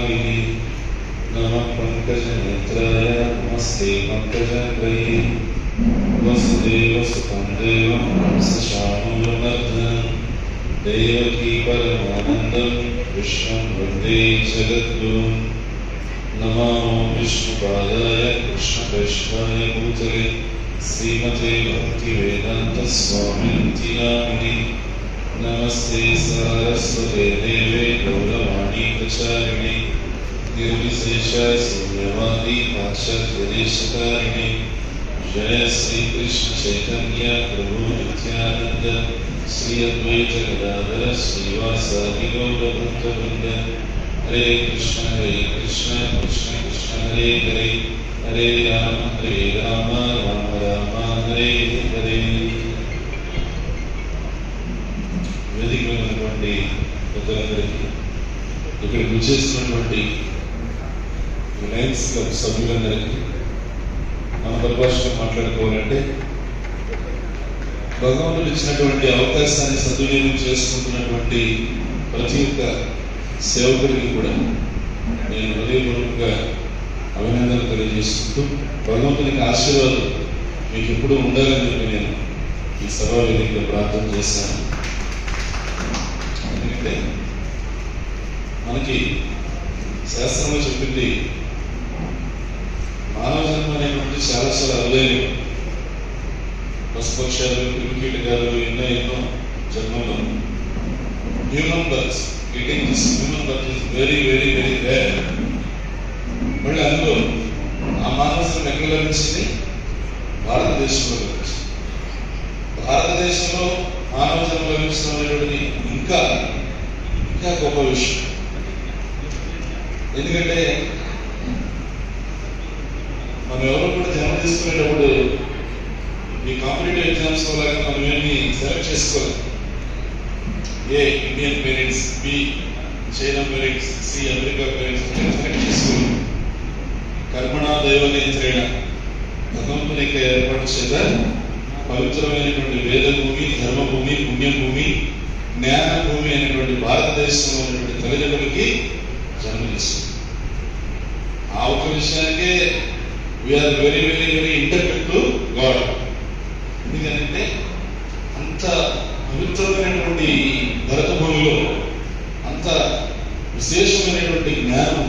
कपालिनी नमः पंकजनेत्राय नमस्ते पंकजाग्रये वसुदेवसुतं देवं हंसचाणूरमर्दनं देवकी परमानन्दं विष्णुं वन्दे जगद्गुरुं नमो विष्णुपादाय कृष्णकृष्णाय भूतले श्रीमते भक्तिवेदान्त स्वामिनिति नामिने नमस्ते सारस्वते देवे गौरवाणी प्रचारिणे निर्विशेष शून्यवादी पाश्चात्यदेशकारिणे जय श्री कृष्ण चैतन्य प्रभु नित्यानंद श्री अद्वैत गदाधर श्रीवासादि गौरभक्तवृंद हरे कृष्ण कृष्ण कृष्ण हरे हरे हरे राम राम राम हरे हरे। వేదికమైనటువంటి పెద్దలందరికీ ఇక్కడికి విచ్చేసినటువంటి లయన్స్ క్లబ్ సభ్యులందరికీ మన పరిభాషలో మాట్లాడుకోవాలంటే భగవంతుడు ఇచ్చినటువంటి అవకాశాన్ని సద్వినియోగం చేసుకుంటున్నటువంటి ప్రతి ఒక్క సేవకుడికి కూడా నేను హృదయపూర్వకంగా అభినందనలు తెలియజేసుకుంటూ భగవంతునికి ఆశీర్వాదం మీకు ఎప్పుడు ఉండాలని చెప్పి నేను ఈ సభా వేదికలో ప్రార్థన చేశాను. ఎందుకంటే మనకి శాస్త్రంలో చెప్పింది మానవ జన్మ అనేటువంటి చాలా చాలా అరుదైనవి. పశుపక్షాలు క్రిమికీటకాలు ఎన్నో జన్మలో human birth getting this human birth is very very very rare. మళ్ళీ అందులో ఆ మానవ జన్మ ఎక్కడ లభించింది? భారతదేశంలో లభించింది. భారతదేశంలో మానవ జన్మ లభించడం అనేటువంటిది ఇంకా ఇంకా గొప్ప విషయం. ఎందుకంటే మనం ఎవరు కూడా జన్మ తీసుకునేటప్పుడు ఈ కాంపిటేటివ్ ఎగ్జామ్స్ లాగా మనం ఏమి సెలెక్ట్ చేసుకోవాలి. A Indian parents, B China parents, C America parents select చేసుకోవాలి. కర్మణా దైవనేత్రేణ భగవంతుని ఏర్పాటు చేత పవిత్రమైనటువంటి వేదభూమి, ధర్మభూమి, పుణ్యభూమి, జ్ఞానభూమి అనేటువంటి భారతదేశంలో ఉన్నటువంటి తల్లిదండ్రులకి జన్మనిస్తుంది. ఆ ఒక విషయానికే we are very very very interpret to God. ఎందుకంటే అంత పవిత్రమైనటువంటి భరత భూమిలో అంత విశేషమైనటువంటి జ్ఞానం.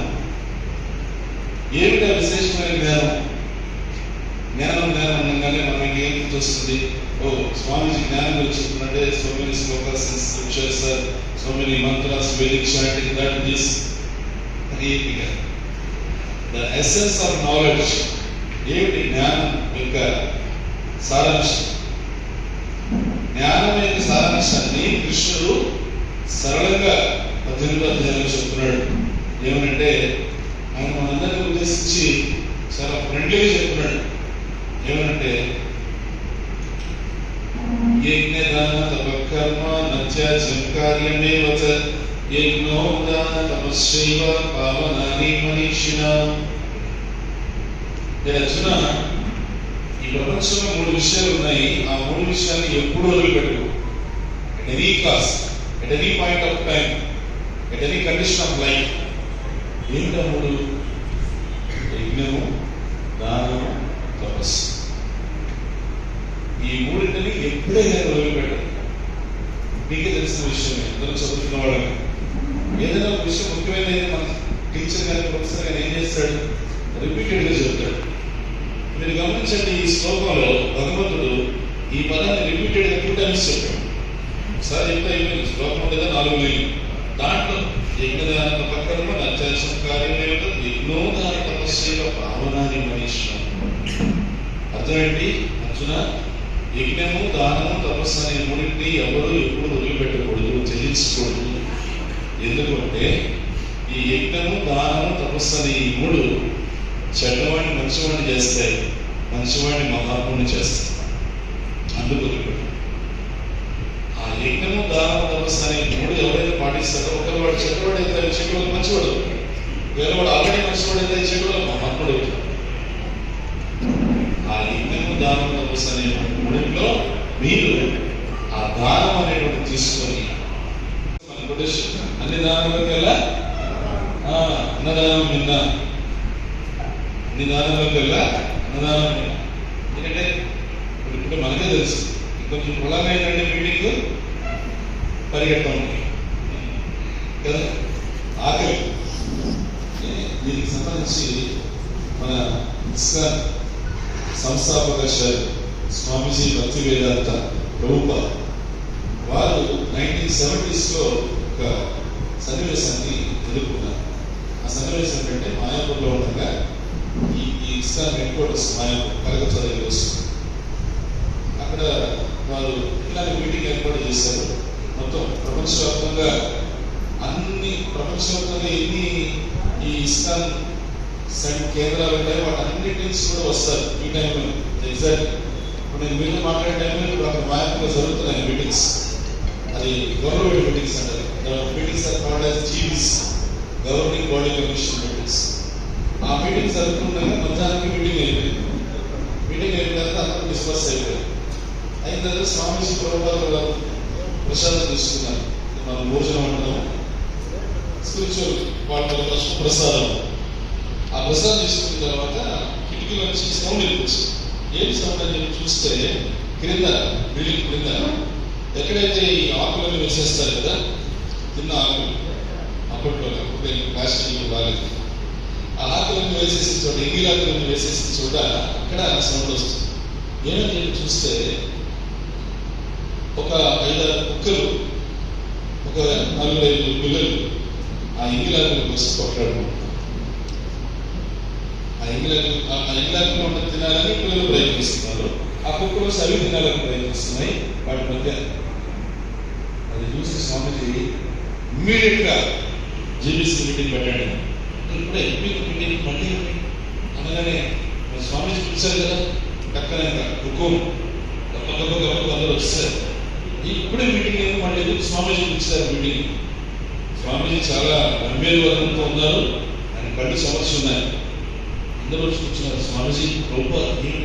ఏమిటా విశేషమైన జ్ఞానం? జ్ఞానం జ్ఞానం అనగానే మనకి ఏం గుర్తొస్తుంది? ఓ స్వామీజీ జ్ఞానం గురించి చెప్తున్నట్టే so many shlokas and scriptures, so many mantras, Vedic chanting, that this creating the essence of knowledge. ఏమిటి జ్ఞానం యొక్క సారాంశం? జ్ఞానం యొక్క సారాంశాన్ని కృష్ణుడు సరళంగా 18వ అధ్యాయంలో చెప్తున్నాడు. ఏమనంటే ఆయన మనందరినీ ఉద్దేశించి చాలా ఫ్రెండ్లీగా చెప్తున్నాడు. ఏమనంటే యజ్ఞదాన తపకర్మ నత్యాజ్యం కార్యమేవ చ యజ్ఞోదాన తపస్సైవ పావనాని మనీషిణాం. అర్జున, ఈ ప్రపంచంలో 3 విషయాలు ఉన్నాయి. ఆ 3 విషయాన్ని ఎప్పుడు వదిలిపెట్టకు. At any cost, at any point of time, at any condition of life. ఏంటో 3? యజ్ఞము, దానము, తపస్సు. ఈ 3ని ఎప్పుడైనా వదిలిపెట్టదు. మీకే తెలిసిన విషయం, అందరూ చదువుతున్న వాళ్ళని ఏదైనా ఒక విషయం ముఖ్యమైనది మన టీచర్ కానీ ప్రొఫెసర్ కానీ ఏం చేస్తాడు? రిపీటెడ్గా చెప్తాడు. మీరు గమనించండి, ఈ శ్లోకంలో భగవంతుడు ఈ పదాన్ని రిపీటెడ్గా 2 టైమ్స్ చెప్పాడు. ఒకసారి చెప్తే అయిపోయింది. శ్లోకం లేదా 4 లైన్లు. దాంట్లో యజ్ఞదాన తపకర్మ నత్యాజ్యం కార్యమేవ యజ్ఞోదాన తపస్సైవ పావనాని మనీషిణాం. అర్థం ఏంటి? అర్జున, యజ్ఞము, దానము, తపస్సు అనే 3ని ఎవరు ఎప్పుడు వదిలిపెట్టకూడదు, చెల్లించకూడదు. ఎందుకంటే ఈ యజ్ఞము, దానము, తపస్సు అనే ఈ 3 చెడ్డవాడిని మంచివాడిని చేస్తాయి, మంచివాడిని మహాత్ముని చేస్తాయి. అందుకు వదిలిపెట్టు. ఆ యజ్ఞము, దానము, తపస్సు అనే 3 ఎవరైతే పాటిస్తారో ఒకరు వాడు చెడ్డవాడు అయితే చెడువాడు మంచివాడు, వేరే వాడు ఆల్రెడీ మంచివాడు అయితే చెడువాడు మహాత్ముడు అవుతాడు. ఆ యజ్ఞము, దానం, తపస్సు అనే 3లో మీరు ఆ దానం అనేటువంటి తీసుకొని అన్ని దానాలకెల్లా అన్నదానం నిన్న, అన్ని దానాల కల్లా అన్నదానం నిన్న. ఎందుకంటే ఇప్పుడు మనకే తెలుసు కొంచెం పొలంగా మీటింగ్ పరిగెడతాం కదా. ఆకలి దీనికి సంబంధించి మన ఇస్కాన్ సంస్థాపకాచార్య స్వామీజీ భక్తి వేదాంత ప్రభుపాద వారు 1970s ఒక సన్నివేశాన్ని ఎదుర్కొన్నారు. ఆ సన్నివేశం ఏంటంటే మాయాపూర్లో ఉండగా ఈ ISKCON head quarters Mayapur Calcutta దగ్గర వస్తుంది. అక్కడ వారు ఇట్లాంటి మీటింగ్ ఏర్పాటు చేశారు. మొత్తం ప్రపంచవ్యాప్తంగా ఎన్ని ఈ ఇస్కాన్ కేంద్రాలు ఉంటాయి వాటన్నిటి నుంచి కూడా వస్తారు ఈ టైంలో. ఎగ్జాక్ట్ ఇప్పుడు నేను మీతో మాట్లాడే టైంలో ఇప్పుడు అక్కడ మాయాపూర్లో జరుగుతున్నాయి మీటింగ్స్. అది గవర్నమెంట్ మీటింగ్స్ అంటారు. Meetings are called as GBs, governing body commission meetings. ఆ మీటింగ్స్ జరుగుతుండగా మధ్యాహ్నానికి మీటింగ్ అయిపోయింది. మీటింగ్ అయిన తర్వాత అందరూ డిస్కస్ అయిపోయింది. అయిన తర్వాత స్వామీజీ ప్రభుపాద గారు ప్రసాదం తీసుకున్నారు. మనం భోజనం అంటాము, స్పిరిచువల్ వాళ్ళ కోసం ప్రసాదం. ఆ ప్రసాదం తీసుకున్న తర్వాత కిటికీలో నుంచి సౌండ్ వినిపించింది. ఏం సౌండ్ అని చెప్పి చూస్తే క్రింద బిల్డింగ్ క్రింద ఎక్కడైతే ఈ ఆకులను వేసేస్తారు కదా, తిన్న ఆకులు అప్పట్లో ప్లాస్టిక్ బాగాలేదు, ఆ ఆకులను వేసేసిన చోట, ఎంగిల్ ఆకులను వేసేసిన చోట అక్కడ సౌండ్ వస్తుంది. ఏమని చెప్పి చూస్తే ఒక 5-6 కుక్కలు, ఒక 4-5 పిల్లలు ఆ ఎంగిలాకుల కోసం కొట్లాడుకుంటున్నారు. ఆ ఎంగిలాకులు ఉన్న తినాలని పిల్లలు ప్రయత్నిస్తున్నారు. ఆ కుక్కలు సవి తినాలని ప్రయత్నిస్తున్నాయి. వాటి మధ్య అది చూసి స్వామిజీ ఇమ్మీడియట్ గా జీబీసీ మీటింగ్ పెట్టండి. ఇప్పుడే మీటింగ్ మళ్ళీ అనగానే స్వామిజీ పిలిచారు కదా, పక్కన హుకుం అందరూ వస్తారు. ఇప్పుడే మీటింగ్ ఏమో మళ్ళీ స్వామీజీ పిలిచారు మీటింగ్. స్వామీజీ చాలా గంభీరవరంతో ఉన్నారు, ఆయన కళ్ళు సమస్య ఉన్నాయి. అందరూ వచ్చి కూర్చున్నారు. స్వామీజీ ప్రభుపాద నేను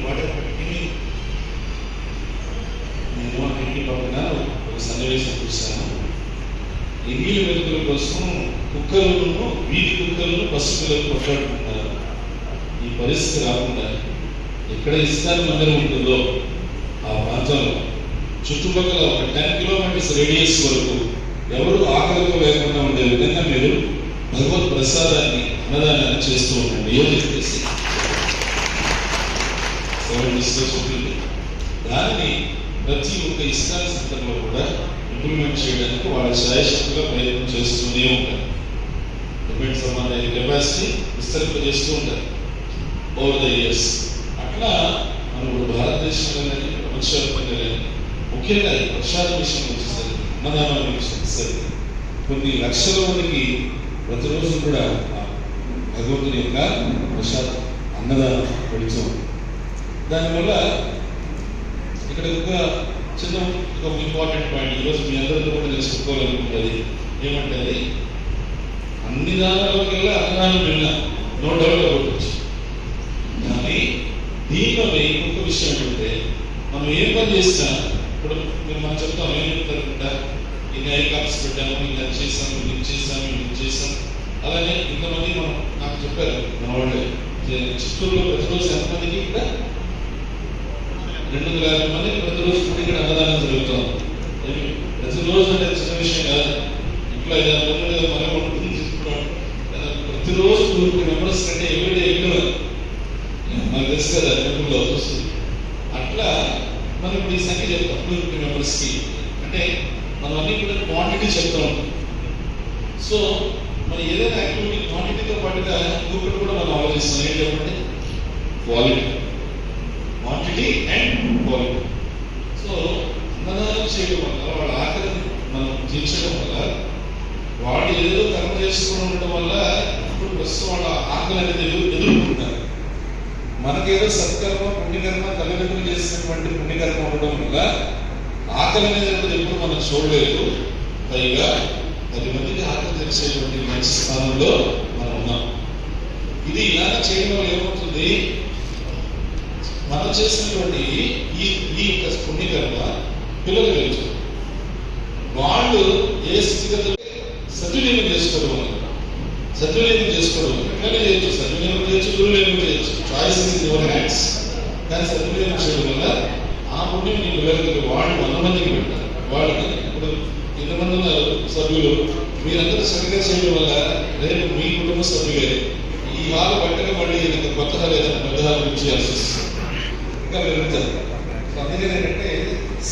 ఇంటి పక్కన ఒక సన్నివేశం చూశాను. ఎంగిలి వెలుగుల కోసం కుక్కలను, వీధి కుక్కలను పశువులను కొట్లాడుకుంటున్నారు. ఈ పరిస్థితి రాకుండా ఎక్కడ ఇస్కాన్ మందిరం ఉంటుందో ఆ ప్రాంతంలో చుట్టుపక్కల ఒక 10 కిలోమీటర్స్ రేడియస్ వరకు ఎవరు ఆకలితో లేకుండా ఉండే విధంగా మీరు భగవత్ ప్రసాదాన్ని, అన్నదానాన్ని చేస్తూ ఉండండి అని చెప్పేసి చెప్పింది. దానిని ప్రతి ఒక్క ఇస్కాన్ సెంటర్లో కూడా ఇంప్లిమెంట్ చేయడానికి వాళ్ళ శాయశక్తిగా ప్రయత్నం చేస్తూనే ఉంటారు. డిపెండ్స్ ఆన్ ది కెపాసిటీ విస్తరింపజేస్తూ ఉంటారు ఓవర్ ద ఇయర్స్. అట్లా మనం ఇప్పుడు భారతదేశంలో కానీ ప్రపంచవ్యాప్తంగా కానీ ముఖ్యంగా ఈ ప్రసాద విషయం వచ్చేసరికి, అన్నదానం విషయం వచ్చేసరికి కొన్ని లక్షల మందికి ప్రతిరోజు కూడా భగవంతుని యొక్క ప్రసాదం, అన్నదానం పెడుతూ ఉంది. దానివల్ల ఇక్కడ ఒక ఇంపార్టెంట్ పాయింట్ ఈరోజు మీ అందరితో కూడా నేను చెప్పుకోవాలనుకుంటుంది ఏమంటే, అది అన్ని దానాలకెల్లా అన్నదానం విన్నా, నో డౌట్ అవ్వచ్చు. కానీ దీనిలో ఇంకొక విషయం ఏంటంటే, మనం ఏం పని చేసినా ఇప్పుడు మనం చెప్తాం, ఏం చెప్తారంట, ఇంకా ఐకాప్స్ పెట్టాము, ఇంకా చేసాము, ఇది చేసాం. అలానే ఇంతమంది నాకు చెప్పారు మన వాళ్ళే, చిత్తూరులో ప్రతిరోజు ఎంతమందికి ఇక్కడ 250 మందికి ప్రతిరోజు ఇక్కడ అన్నదానం జరుగుతుంది. ప్రతిరోజు అంటే చిన్న విషయం కాదు. ఇంట్లో 5-6 మంది మనం ఉంటుంది తీసుకుంటాం. ప్రతిరోజు 250 మెంబర్స్ కంటే ఎవ్రీడే ఎక్కువ మనకు తెలుసు కదా, టెంపుల్లో వస్తుంది. అట్లా మనం ఇప్పుడు ఈ సంఖ్య చెప్తాం 250 మెంబర్స్కి. అంటే మనం అన్ని కూడా క్వాంటిటీ చెప్తా ఉంటాం. సో మరి ఏదైనా యాక్టివిటీ క్వాంటిటీతో పాటుగా ఇంకొకటి కూడా మనం ఆలోచిస్తాం. ఏం చెప్పండి? Quality, quantity and quality. So అన్నదానం చేయడం వల్ల, వాళ్ళ ఆకలిని మనం తీర్చడం వల్ల, వాళ్ళు ఏదో కర్మ చేసుకుని ఉండడం వల్ల ఇప్పుడు ప్రస్తుతం వాళ్ళ ఆకలి అనేది ఎదుర్కొంటున్నారు. మనకేదో సత్కర్మ, పుణ్యకర్మ, తల్లిదండ్రులు చేసినటువంటి పుణ్యకర్మ ఉండడం వల్ల ఆకలి అనేది ఎప్పుడు మనం చూడలేదు. పైగా 10 మందికి ఆకలి తెలిసేటువంటి మంచి స్థానంలో మనం ఉన్నాం. ఇది ఇలా చేయడం వల్ల ఏమవుతుంది, మనం చేసినటువంటి ఈ యొక్క పుణ్యకర్మ పిల్లలు వెళ్తుంది. వాళ్ళు ఏ స్థితిగతులు సద్వినియోగం చేసుకోవడం వల్ల సద్వినియోగం చేసుకోవడం ఎట్లనే చేయొచ్చు, సద్వినియోగం చేయొచ్చు, దుర్వినియోగం చేయొచ్చు, చాయిస్ ఇన్ యువర్ హ్యాండ్స్. కానీ సద్వినియోగం చేయడం వల్ల ఆ పుణ్యం నీ పిల్లలకి వాళ్ళు 100 మందికి పెట్టారు. వాళ్ళకి ఇప్పుడు ఇంతమంది ఉన్నారు సభ్యులు, మీరందరూ సరిగ్గా చేయడం వల్ల రేపు మీ కుటుంబ సభ్యులే ఈ హాలు బట్టగా మళ్ళీ కొత్త హాలు ఏదైనా పెద్ద హాలు చేయాల్సి వస్తుంది, ఇంకా పెరుగుతారు. అందుకని ఏంటంటే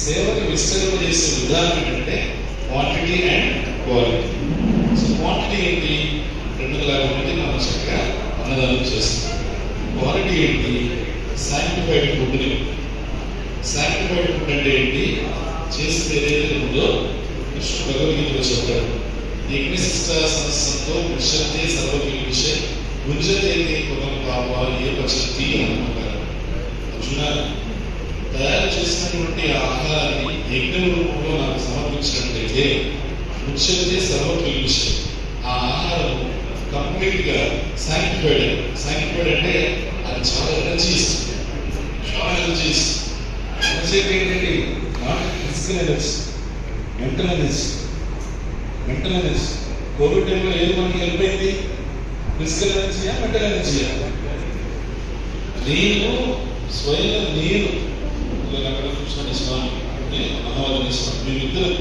సేవని విస్తరింపజేసే విధానం ఏంటంటే quantity and quality. So quantity ఏంటి, 250 మంది మనం చక్కగా అన్నదానం చేస్తాం. క్వాలిటీ ఏంటి, శాంక్టిఫైడ్ ఫుడ్ని. శాంక్టిఫైడ్ ఫుడ్ అంటే ఏంటి, చేసేది ఏదైతే ఉందో కృష్ణ భగవద్గీతలో చెప్తాడు, యజ్ఞశిష్ట సంస్థతో విషతే సర్వకిల్విషే గుంజతే కులం పాప ఏ పచతి అనుకుంటారు. అర్జున, తయారు చేసినటువంటి ఆహారాన్ని యజ్ఞ రూపంలో నాకు సమర్పించినట్లయితే ముచ్చతే సర్వకిల్విషే, ఆ ఆహారం కంప్లీట్ గా శాంక్టిఫైడ్. శాంక్టిఫైడ్ అంటే అది చాలా ఎనర్జీ ఇస్తుంది, చాలా ఎనర్జీ ఇస్తుంది. ఎనర్జీ ఏంటంటే not physical energy, mental energy. Mental energy Covid టైంలో ఏది మనకి హెల్ప్ అయింది, ఫిజికల్ ఎనర్జీయా మెంటల్ ఎనర్జీయా? నేను స్వయంగా నేను అక్కడ కూర్చొని స్వామి అన్నవాళ్ళని స్వామి మేమిద్దరు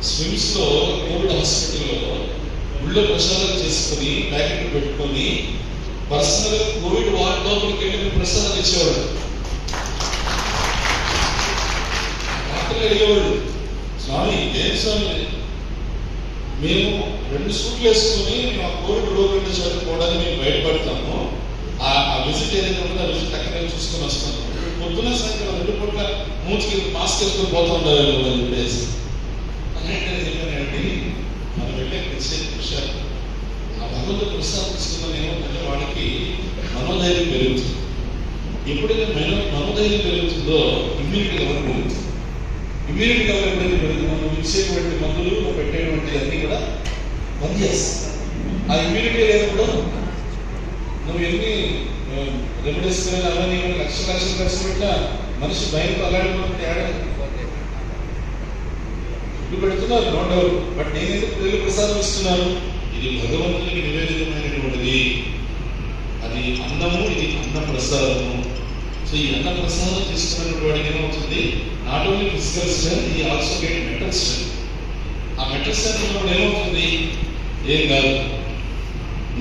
స్విమ్స్ లో కోవిడ్ హాస్పిటల్లో గుళ్ళో ప్రసాదాలు చేసుకొని ప్యాకెట్లు పెట్టుకొని పర్సనల్ గా కోవిడ్ వార్డ్ లోపలికి వెళ్ళి ప్రసాదాలు ఇచ్చేవాడు. డాక్టర్లు అడిగేవాడు, స్వామి ఏం స్వామి, మేము 2 సూట్లు వేసుకొని మా కోవిడ్ రోగం చదువుకోవడానికి మేము బయటపడతాము, ఆ విజిట్ ఏదైతే ఉందో ఆ విజిట్ అక్కడ చూసుకొని వస్తాము, పొద్దున సాయంత్రం 2 పూట్ల మూతికి మాస్క్ వేసుకొని పోతూ ఉండాలి అని చెప్పేసి చెప్పానండి. మనం వెళ్ళే ప్రత్యేక విషయాలు ఆ భగవంతుడు ప్రసాదిస్తున్న ఏమంటే వాళ్ళకి మనోధైర్యం పెరుగుతుంది. ఎప్పుడైతే మనోధైర్యం పెరుగుతుందో ఇమ్యూనిటీ లెవెల్ పెరుగుతుంది. ఇమ్యూనిటీ లెవెల్ ఎప్పుడైతే పెరుగుతుంది, మనం ఇచ్చేటువంటి మందులు పెట్టేటువంటి అన్నీ కూడా పనిచేస్తాయి. ఆ ఇమ్యూనిటీ లేనప్పుడు నువ్వు ఎన్ని రెమెడీస్ అవన్నీ లక్షలు ఖర్చు పెట్టినా మనిషి భయంతో అలాంటి ఏడాది ఇప్పుడు పెడుతున్నారు నో డౌట్. బట్ నేనైతే పిల్లలు ప్రసాదం ఇస్తున్నాను, ఇది భగవంతునికి నివేదితమైనటువంటిది, అది అన్నము, ఇది అన్న ప్రసాదము. సో ఈ అన్న ప్రసాదం తీసుకున్నటువంటి వాడికి ఏమవుతుంది, నాట్ ఓన్లీ ఫిజికల్ స్ట్రెంత్, ఈ ఆల్సో గెట్ మెంటల్ స్ట్రెంత్. ఆ మెంటల్ స్ట్రెంత్ ఉన్నప్పుడు ఏమవుతుంది, ఏం కాదు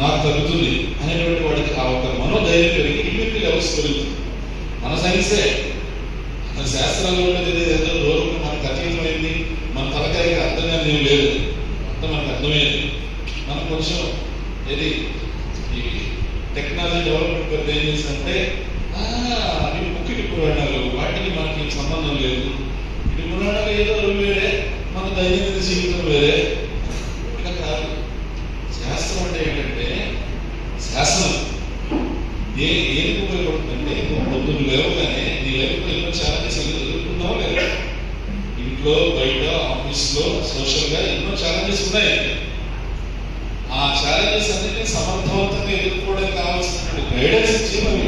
నాకు తగ్గుతుంది అనేటువంటి వాడికి ఆ ఒక మనోధైర్యం పెరిగి ఇమ్యూనిటీ లెవెల్స్ పెరుగుతుంది. మన సైన్సే, మన శాస్త్రాల్లో ఉండేది ఏదో రోగం మనకు అతీతమైంది, మన తలకాయకి అర్థంగా ఏం లేదు, అంత మనకు అర్థమైంది. మనం కొంచెం ఏది ఈ టెక్నాలజీ డెవలప్మెంట్ పెద్ద ఏం చేసిందంటే అవి ముఖ్య పురాణాలు, వాటికి మనకి సంబంధం లేదు. ఇది పురాణాలు ఏదో వేరే, మన దైనందిన జీవితం వేరే. ఇట్లా కాదు. శాస్త్రం అంటే ఏంటంటే శాసనం ఏం ఉపయోగపడుతుందంటే, పొద్దున్న లేవగానే నీ లైఫ్లో ఎన్నో ఛాలెంజెస్ ఎదుర్కొన్నావు లేదా, ఇంట్లో బయట ఆఫీస్లో సోషల్గా ఎన్నో ఛాలెంజెస్ ఉన్నాయి. ఆ ఛాలెంజెస్ అన్నింటినీ సమర్థవంతంగా ఎదుర్కోవడానికి కావాల్సిన గైడెన్స్ ఇచ్చి మరి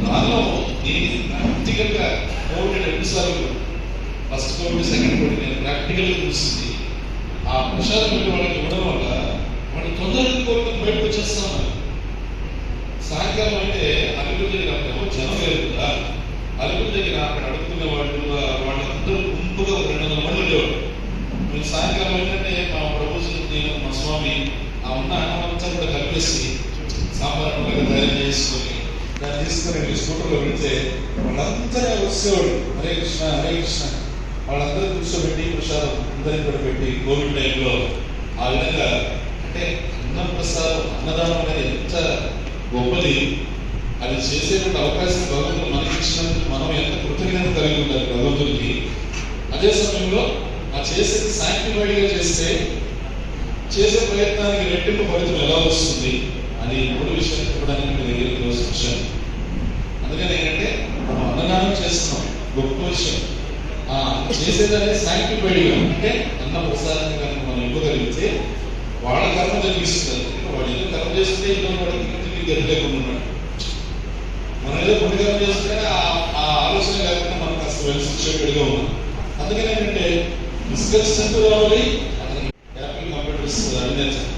దానిలో దీన్ని ప్రాక్టికల్గా కోవిడ్ 2 సార్లు, ఫస్ట్ కోవిడ్ సెకండ్ కోవిడ్ నేను ప్రాక్టికల్గా చూసింది. ఆ ప్రసాదం వాళ్ళకి ఇవ్వడం వల్ల వాళ్ళు తొందరగా కోవిడ్ బయటకు వచ్చేస్తాను. సాయంకాలం అయితే అలిపిరి దగ్గర అక్కడ జనం లేదు కదా, అలిపిరి దగ్గర అక్కడ అడుగుతున్న వాళ్ళందరూ గుంపుగా 200 మంది ఉండేవాడు. మేము సాయంకాలం ఏంటంటే మా ప్రపోజల్ నేను మా స్వామి ఆ ఉన్న అన్నమంతా కూడా కలిపేసి సాంబార్ తయారు చేసుకొని దాన్ని తీసుకొని స్కూటర్లో పెడితే వాళ్ళందరూ వచ్చేవాడు, హరే కృష్ణ హరే కృష్ణ. వాళ్ళందరూ కూర్చోబెట్టి ప్రసాదం అందరినీ కూడా పెట్టి కోవిడ్ టైంలో ఆ విధంగా అంటే అన్న ప్రసాదం, అన్నదానం అనేది ఎంత గొప్పది. అది చేసేటువంటి అవకాశం భగవంతుడు మనకి ఇచ్చినందుకు మనం ఎంత కృతజ్ఞత కలిగి ఉండాలి భగవంతుడికి. అదే సమయంలో ఆ చేసేది శాంక్టిఫైడ్గా చేస్తే చేసే ప్రయత్నానికి రెట్టింపు ఫలితం ఎలా వస్తుంది అని 3 విషయాలు చెప్పడానికి మీ దగ్గరికి వచ్చాను. అందుకని ఏంటంటే మనం అన్నదానం చేస్తున్నాం, గొప్ప విషయం. చేసేదనే శాంక్టిఫైడ్గా అంటే అన్న ప్రసాదాన్ని కనుక మనం ఇవ్వగలిగితే వాళ్ళ కర్మ జరిగిస్తుంది. వాడు ఏదో కర్మ చేస్తే ఇంట్లో వాడికి గతి లేకుండా ఉన్నాడు. మనం ఏదో కొన్ని కర్మ చేస్తే ఆ ఆలోచన లేకుండా మనం కాస్త వెల్ శిక్షకుడిగా ఉన్నాం. అందుకని ఏంటంటే ఫిజికల్ స్ట్రెంత్ కావాలి, యాపిల్ కంప్యూటర్స్ అందించాలి.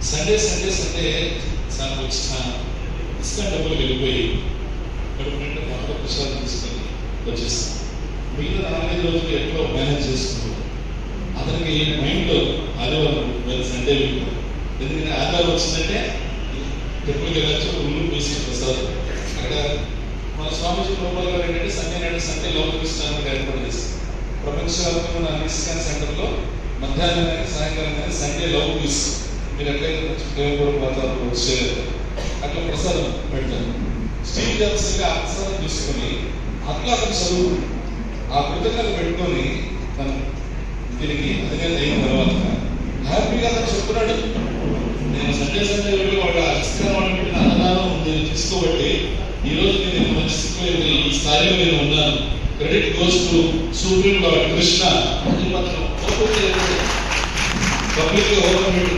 సండే సార్ వచ్చిన ఇస్కాన్ డబ్బులు వెళ్ళిపోయి కడుపు నిండా బాగా ప్రసాదం తీసుకొని వచ్చేస్తాం. మిగతా 4-5 రోజులు ఎక్కడో మేనేజ్ చేసుకుంటాం. అతనికి మైండ్లో ఆదివారం సండే ఎందుకంటే ఆదివారం వచ్చిందంటే టెంపుల్కి వెళ్ళచ్చు, ఉల్లు వేసి ప్రసాదం. అక్కడ మన స్వామీజీ ప్రభుత్వాలు గారు ఏంటంటే సండే లోకల్ ఇష్టానికి ఏర్పాటు చేస్తారు. ప్రపంచవ్యాప్తంగా ఉన్న అన్ని ఇస్కాన్ సెంటర్లో మధ్యాహ్నం కానీ సాయంకాలం కానీ సండే లవ్ పీస్ మీరు ఎక్కడైతే కొంచెం ప్రేమపూర్వక వాతావరణం వచ్చేది అట్లా ప్రసాదం పెడతారు. స్టీల్ గ్లాసుగా ఆ ప్రసాదం తీసుకొని అట్లా అతను చదువు ఆ కృతజ్ఞత పెట్టుకొని తను తిరిగి అధికారి అయిన తర్వాత హ్యాపీగా అతను చెప్తున్నాడు, నేను సండే వెళ్ళి వాడు ఇస్కాన్ పెట్టిన అన్నదానం నేను తీసుకోబట్టి ఈ రోజు నేను మంచి స్థితిలో ఈ స్థాయిలో నేను ఉన్నాను. Credit goes to supreme lord Krishna అని మాత్రం పబ్లిక్ గా ఓపెన్ పెట్టి.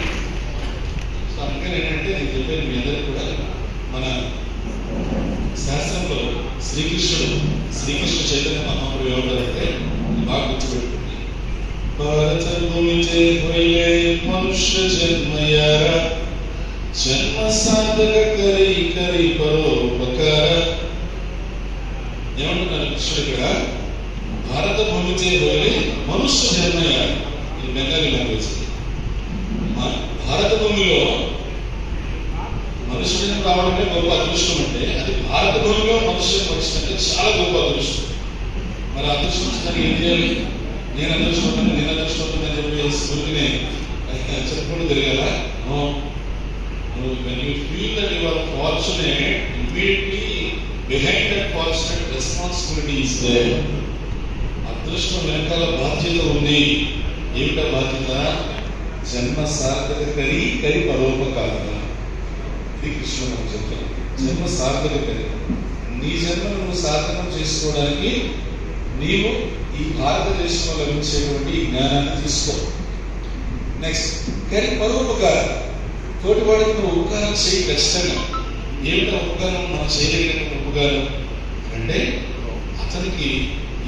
సో అందుకని ఏంటంటే నేను చెప్పాను మీ అందరికీ కూడా మన శాస్త్రంలో శ్రీకృష్ణ చైతన్య మహాప్రభు ఏమంటారంటే బాగా గుర్తుపెట్టుకోండి. భారత భూమి మనుష్య జన్మయార జన్మ సాధక కరి పరోపకార. ఏమంటున్నారు కృష్ణుడు ఇక్కడ? భారత భూమి చేయబోయే మనుష్య జన్మయారు. ఇది బెంగాలీ లాంగ్వేజ్. భారత భూమిలో మనుషులను రావడమే గొప్ప అదృష్టం అంటే అది భారత భూమిలో మనుషులను వచ్చిందంటే చాలా గొప్ప అదృష్టం. మరి అదృష్టం వచ్చిందని ఏం చేయాలి? నేను అదృష్టం అని చెప్పి స్ఫూర్తిని చెప్పుకుంటూ తిరగాల. When you feel that you are fortunate, immediately behind that fortunate responsibility is there. అదృష్టం వెనకాల బాధ్యత ఉంది. ఏమిటా బాధ్యత? జన్మ సార్థక కరి పరోపకార. ఇది కృష్ణుడు మనకు చెప్తాను. జన్మ సార్థక కరి, నీ జన్మను నువ్వు సార్థకం చేసుకోవడానికి నీవు ఈ భారతదేశంలో లభించేటువంటి జ్ఞానాన్ని తీసుకో. నెక్స్ట్ కరి పరోపకారం, తోటి వాడికి నువ్వు ఉపకారం చేయి ఖచ్చితంగా. ఏమిటో ఉపకారం మనం చేయలేకపోయిన ఉపకారం అంటే అతనికి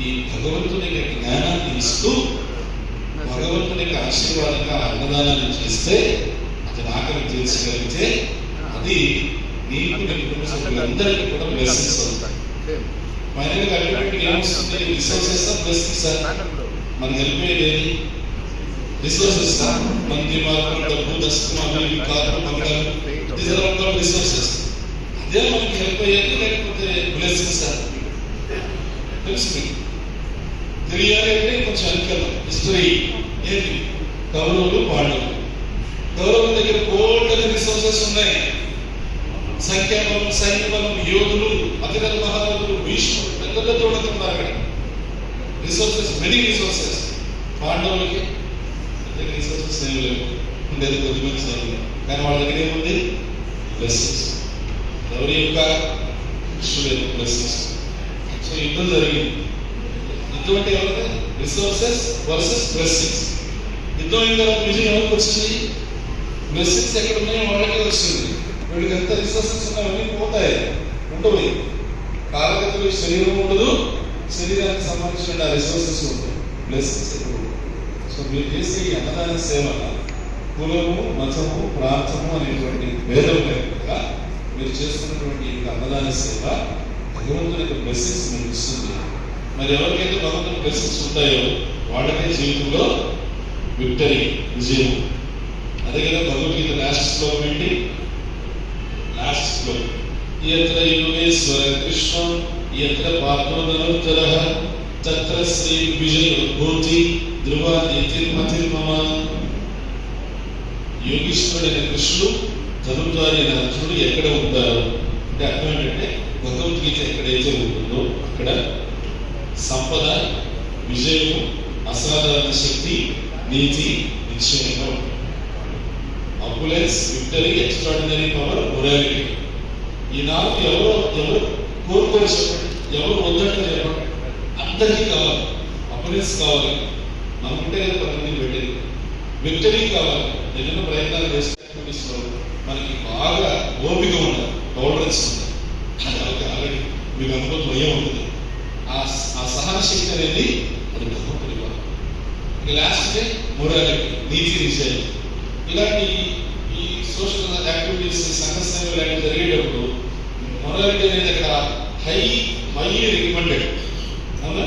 ఈ భగవంతుని యొక్క జ్ఞానాన్ని ఇస్తూ భగవంతుని యొక్క ఆశీర్వాదంగా అన్నదానాన్ని చేస్తే అతని ఆకలి తీర్చగలిగితే అది నీకు నీ కుటుంబ సభ్యులందరికీ కూడా బ్లెస్సింగ్స్ అవుతాయి. ఫైనల్గా అల్టిమేట్గా ఏమొస్తుంది? Resources blessings. మనకి హెల్ప్ అయ్యేది రిసోర్సెస్. మంది మార్గం, డబ్బు, దశకం, అవి కారు, బంగారు, రిసోర్సెస్. అదే మనకి హెల్ప్ అయ్యేది లేకపోతే బ్లెస్సింగ్స్ తెలుసు మీకు తెలియాలి అంటే కొంచెం అనుకలం. హిస్టరీ ఏంటి? కౌరవులు పాండవులు. కౌరవుల దగ్గర కోట్ల రిసోర్సెస్ ఉన్నాయి. సంఖ్యాబలం, సైన్య బలం, యోధులు, అతిరథ మహారథులు, భీష్ముడు, పెద్ద ఉన్నారు అక్కడ. Resources, many resources. పాండవులకి రిసోర్సెస్ ఏం లేవు, ఉండేది కొద్దిమంది సైన్యం. కానీ వాళ్ళ దగ్గర ఏముంది? బ్లెస్సింగ్స్. ఎవరి యొక్క? కృష్ణుడు యొక్క బ్లెస్సింగ్స్. సో యుద్ధం జరిగింది. యుద్ధం అంటే ఎవరు? Resources versus blessings. యుద్ధం అయిన తర్వాత విజయం ఎవరికి వచ్చింది? బ్లెస్సింగ్స్ ఎక్కడ ఉన్నాయో వాళ్ళకే వచ్చింది. వీళ్ళకి ఎంత రిసోర్సెస్ ఉన్నాయని పోతాయి, ఉండవు. కాలగతులు శరీరం ఉండదు, శరీరానికి సంబంధించిన రిసోర్సెస్ ఉండవు, బ్లెస్సింగ్స్ ఎక్కడ. సో మీరు చేసే ఈ అన్నదాన సేవ కులము, మతము, ప్రాంతము అనేటువంటి భేదం లేకుండా మీరు చేస్తున్నటువంటి అన్నదాన సేవ భగవంతుని యొక్క బ్లెస్సింగ్స్ మీకు ఇస్తుంది. మరి ఎవరికైతే భగవంతుని బ్లెస్సింగ్స్ ఉంటాయో వాళ్ళకే జీవితంలో విక్టరీ, విజయం. అదే కదా భగవద్గీత లాస్ట్ శ్లోకం ఏంటి? లాస్ట్ శ్లోకం యత్ర యోగేశ్వర కృష్ణ యత్ర పార్థో ధనుర్ధరః తత్ర శ్రీ విజయోద్భూతి ధ్రువాదితిర్మతిర్మమ. యోగీశ్వరుడైన కృష్ణుడు, ధనుర్ధారి అయిన అర్జునుడు ఎక్కడ ఉంటారు అంటే అర్థం ఏంటంటే భగవద్గీత ఎక్కడైతే ఉంటుందో అక్కడ సంపద, విజయము, అసాధారణ శక్తి, నీతి నిశ్చయంగా ఉంటుంది. Opulence, victory, extraordinary power, morality. ఈ నాలుగు ఎవరు కోరుకోరు చెప్పండి, ఎవరు వద్దంటే చెప్పండి. అందరికీ కావాలి. అపులెన్స్ కావాలి, మనకుంటే కదా 10 మందికి పెట్టేది. విక్టరీ కావాలి, ఏదైనా ప్రయత్నాలు చేస్తే మనకి బాగా ఓపిక ఉండాలి, టాలరెన్స్ ఉండాలి. అది ఆల్రెడీ మీకు అనుభవం భయం ఉంటుంది. ఆ సహన శక్తి అనేది అది భగవంతుడి వల్ల. ఇక లాస్ట్ డే మొరాలిటీ, నీతి నిశ్చయం. ఇలాంటి ఈ సోషల్ యాక్టివిటీస్ సంఘ సేవలు లాంటివి జరిగేటప్పుడు మొరాలిటీ అనేది అక్కడ హైలీ రికమెండెడ్. అవునా?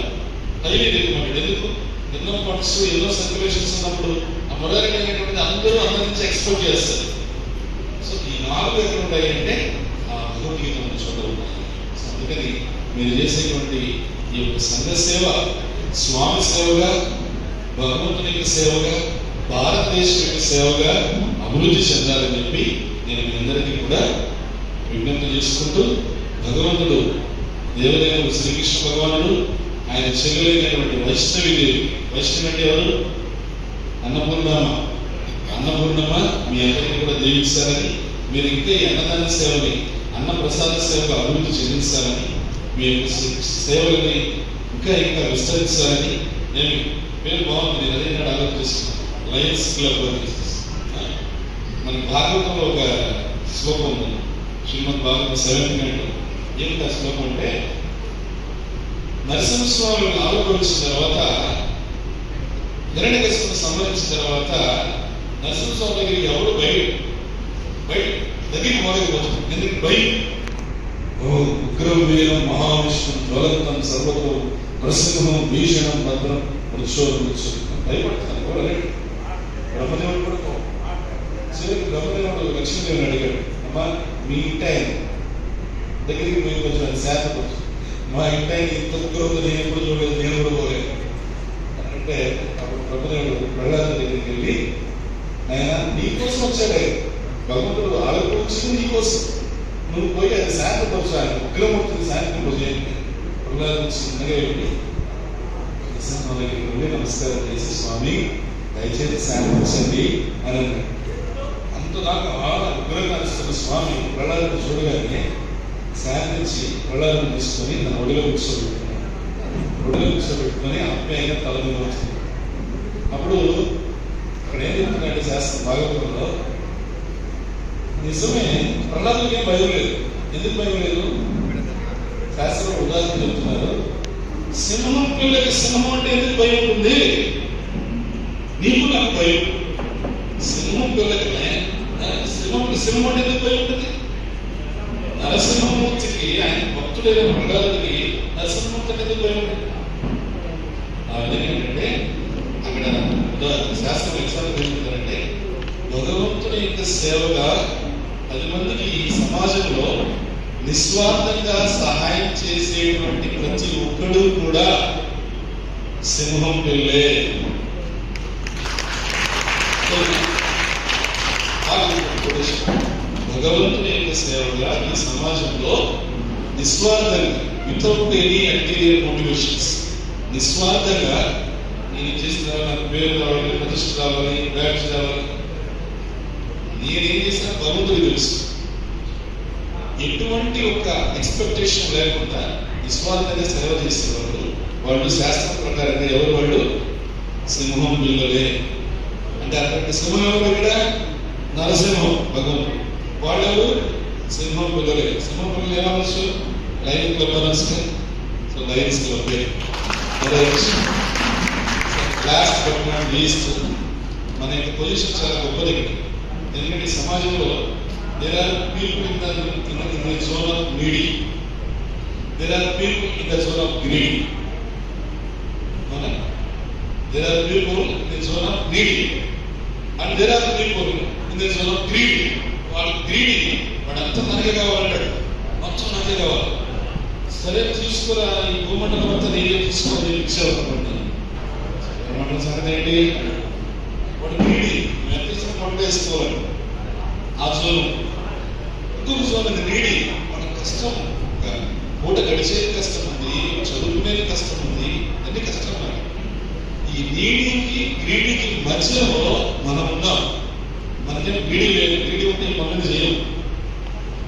Highly recommended. ఎందుకు? ఎన్నో ఫండ్స్ ఎన్నో సర్క్యులేషన్స్ ఉన్నప్పుడు ఆ మొరాలిటీ అనేటువంటిది అందరూ అందరి నుంచి ఎక్స్పెక్ట్ చేస్తారు. సో ఈ 4 ఎక్కడ ఉంటాయి అంటే ఆ భగవద్గీత మనం చూడవచ్చు. సో అందుకని మీరు చేసేటువంటి ఈ యొక్క సంఘ సేవ స్వామి సేవగా, భగవంతుని యొక్క సేవగా, భారతదేశం యొక్క సేవగా అభివృద్ధి చెందాలని చెప్పి నేను మీ అందరికీ కూడా విజ్ఞప్తి చేసుకుంటూ, భగవంతుడు దేవదేవుడు శ్రీకృష్ణ భగవానుడు ఆయన చెల్లెలైనటువంటి వైష్ణవి దేవి, వైష్ణవి అంటే ఎవరు? అన్నపూర్ణమ్మ మీ అందరికీ కూడా దీవించాలని, మీరు ఇంకా ఈ అన్నదాన సేవని, అన్న ప్రసాద సేవకు అభివృద్ధి చెందించాలని, మీ యొక్క సేవలని ఇంకా విస్తరించాలని నేను పేరు బాగుంది. నేను అదే నాడు ఆలోచిస్తున్నాను. లయన్స్ క్లబ్ అని మన భాగవతంలో ఒక శ్లోకం ఉంది, శ్రీమద్ భాగవతం 7th ఏమిటి ఆ శ్లోకం అంటే, నరసింహస్వామిని ఆరోపించిన తర్వాత, హిరణ్యకశిపుని సంహరించిన తర్వాత నరసింహస్వామి దగ్గరికి ఎవరు బయట దగ్గరికి పోలేకపోతుంది. ఎందుకు? భయం. ఓ ఉగ్రం వీరం మహావిష్ణు జ్వలంతం సర్వతో ప్రసింహం భీషణం భద్రం వృక్షోరం భయపడుతున్నాను. ఎవరు అన్నాడు? బ్రహ్మదేవుడు కూడా చివరికి బ్రహ్మదేవుడు లక్ష్మీదేవిని అడిగాడు, అమ్మా మీ ఇంటి ఆయన దగ్గరికి పోయి కొంచెం అది శాతపడుతుంది, మా ఇంటి ఆయన ఇంత ఉగ్రత నేను ఎప్పుడు చూడలేదు, నేను కూడా పోలేదు అంటే, అప్పుడు బ్రహ్మదేవుడు ప్రహ్లాద దగ్గరికి వెళ్ళి, ఆయన నీకోసం వచ్చాడే, భగవంతుడు ఆలోచించింది నీకోసం, నువ్వు పోయి అది శాంతపరచు, ఆయన ఉగ్రమూర్తిని శాంతింపజేయండి. ప్రహ్లాద చిన్నగా వెళ్ళి దగ్గరికి నమస్కారం చేసి, స్వామి దయచేసి శాంతించండి అని అన్నాడు. అంతదాకా ఉగ్రంగా అనిస్తున్న స్వామి ప్రహ్లాదుని చూడగానే శాంతించి ప్రహ్లాదుని తీసుకొని తన ఒడిలో కూర్చోబెట్టుకొని ఆప్యాయంగా తల మీద వచ్చింది. అప్పుడు అక్కడ ఏం చెప్తున్నాడు శాస్త్రం భాగవతంలో, నిజమే ప్రహ్లాదుకి ఏం భయం లేదు. ఎందుకు భయం లేదు? శాస్త్రంలో ఉదాహరణ చెప్తున్నారు, సింహం పిల్లకి సింహం అంటే ఎందుకు భయం ఉంటుంది? నీకు నాకు భయం. సింహం పిల్లకి సింహం అంటే ఎందుకు భయం ఉంటుంది? నరసింహమూర్తికి, ఆయన భక్తుడైన ప్రహ్లాదుడికి నరసింహమూర్తి అంటే ఎందుకు భయం ఉంటుంది? ఆ విధంగా ఏంటంటే అక్కడ శాస్త్రం ఎగ్జాంపుల్ ఏమిటంటే, భగవంతుని యొక్క సేవగా 10 మందికి ఈ సమాజంలో నిస్వార్థంగా సహాయం చేసేటువంటి ప్రతి ఒక్కడు కూడా సింహం పిల్లే. భగవంతుని యొక్క సేవగా ఈ సమాజంలో నిస్వార్థంగా, వితౌట్ ఎనీ అల్టీరియర్ మోటివేషన్స్, నిస్వార్థంగా నేను చేసిన నాకు పేరు రావాలి, ప్రతిష్ట రావాలి, బ్యాడ్జ్ రావాలి, నేనేం చేసినా భగవంతుడికి తెలుసు. ఎటువంటి ఒక ఎక్స్పెక్టేషన్ లేకుండా నిస్వార్థంగా సేవ చేసేవాళ్ళు, వాళ్ళు శాస్త్రం ప్రకారంగా ఎవరు? వాళ్ళు సింహం పిల్లలే. అంటే అక్కడ సింహం ఎవరు? ఇక్కడ నరసింహం భగవంతుడు. వాళ్ళు సింహం పిల్లలే. సింహం పిల్లలు ఏమనొచ్చు? లయన్ క్లబ్ అనొచ్చు. So Lions club. Last but not least, మన యొక్క పొజిషన్ చాలా గొప్పది. ఎందుకంటే సమాజంలో there are people in the zone of needy, there are people in the zone of greedy. There are people in the zone of needy and there are people in the zone of greedy. వాళ్ళు greedy, వాడంతా నాకే కావాలంటాడు, మొత్తం నాకే కావాలి. సరే తీసుకురా, ఈ భూమండలం అంతా నేనే తీసుకోవాలి, ఇచ్చేవాళ్ళండి. భూమండలం సంగతి ఏంటి? వాడు greedy, నువ్వు ఎంత ఇచ్చిన పంట వేసుకోవాలి. ఆ జోన్ ఇంకొక జోన్ నీడి, మనకు కష్టం, పూట గడిచేది కష్టం ఉంది, చదువుకునేది కష్టం ఉంది, అన్ని కష్టం. ఈ నీడికి గ్రీడీకి మధ్యలో మనం ఉన్నాం. మనకేం గ్రీడీ లేదు, గ్రీడీ ఉంటే పనులు చేయం.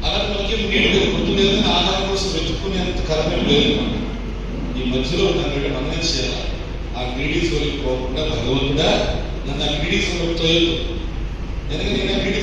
అలాగే మనకేం నీడి లేదు, పొద్దు లేదని ఆహారం కోసం వెతుక్కునేంత కర్మేం లేదు. ఈ మధ్యలో ఉన్నాం. మనం ఏం చేయాలి? ఆ గ్రీడీ జోలికి పోకుండా, భగవంతుడా నన్ను ఆ గ్రీడీ జోలికి తోయదు. ఎందుకంటే నేను గ్రీడీ